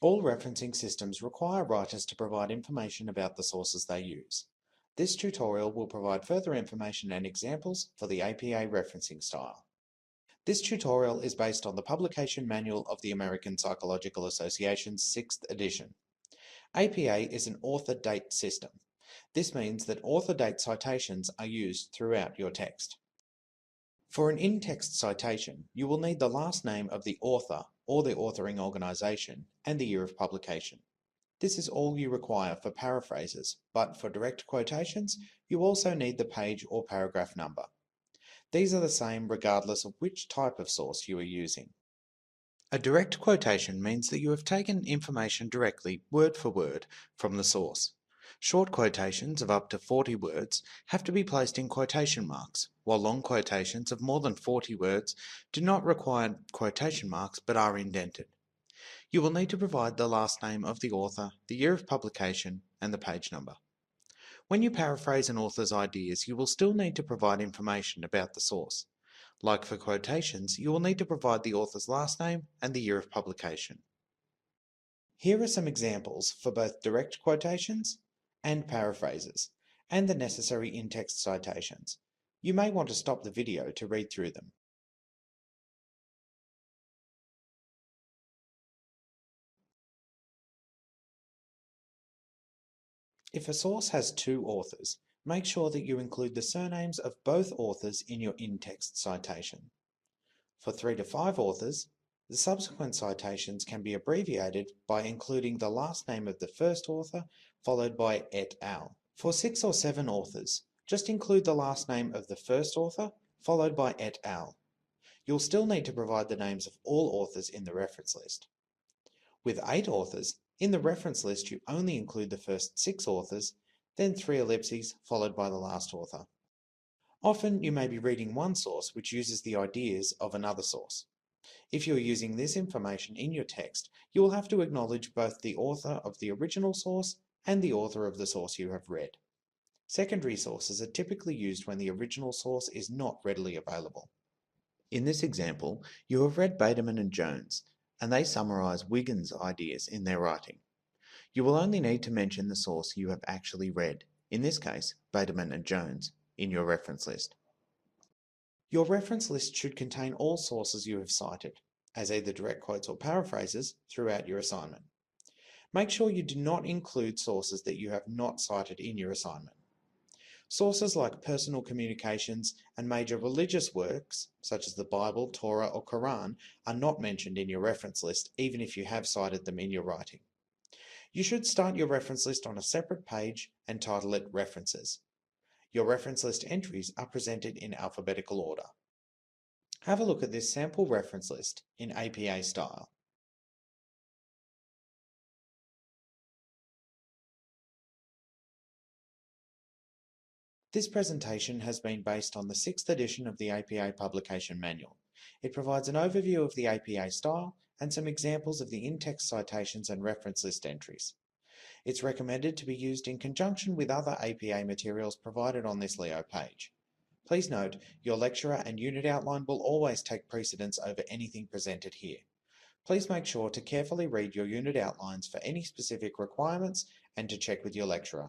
All referencing systems require writers to provide information about the sources they use. This tutorial will provide further information and examples for the APA referencing style. This tutorial is based on the Publication Manual of the American Psychological Association's 6th edition. APA is an author date system. This means that author date citations are used throughout your text. For an in-text citation, you will need the last name of the author or the authoring organization and the year of publication. This is all you require for paraphrases, but for direct quotations, you also need the page or paragraph number. These are the same regardless of which type of source you are using. A direct quotation means that you have taken information directly, word for word, from the source. Short quotations of up to 40 words have to be placed in quotation marks, while long quotations of more than 40 words do not require quotation marks but are indented. You will need to provide the last name of the author, the year of publication, and the page number. When you paraphrase an author's ideas, you will still need to provide information about the source. Like for quotations, you will need to provide the author's last name and the year of publication. Here are some examples for both direct quotations and paraphrases, and the necessary in-text citations. You may want to stop the video to read through them. If a source has two authors, make sure that you include the surnames of both authors in your in-text citation. For 3 to 5 authors, the subsequent citations can be abbreviated by including the last name of the first author followed by et al. For 6 or 7 authors, just include the last name of the first author followed by et al. You'll still need to provide the names of all authors in the reference list. With 8 authors, in the reference list you only include the first 6 authors, then 3 ellipses followed by the last author. Often you may be reading one source which uses the ideas of another source. If you're using this information in your text, you will have to acknowledge both the author of the original source and the author of the source you have read. Secondary sources are typically used when the original source is not readily available. In this example, you have read Bateman and Jones, and they summarize Wiggins' ideas in their writing. You will only need to mention the source you have actually read, in this case, Bateman and Jones, in your reference list. Your reference list should contain all sources you have cited, as either direct quotes or paraphrases, throughout your assignment. Make sure you do not include sources that you have not cited in your assignment. Sources like personal communications and major religious works, such as the Bible, Torah, or Quran, are not mentioned in your reference list, even if you have cited them in your writing. You should start your reference list on a separate page and title it References. Your reference list entries are presented in alphabetical order. Have a look at this sample reference list in APA style. This presentation has been based on the 6th edition of the APA Publication Manual. It provides an overview of the APA style and some examples of the in-text citations and reference list entries. It's recommended to be used in conjunction with other APA materials provided on this Leo page. Please note, your lecturer and unit outline will always take precedence over anything presented here. Please make sure to carefully read your unit outlines for any specific requirements and to check with your lecturer.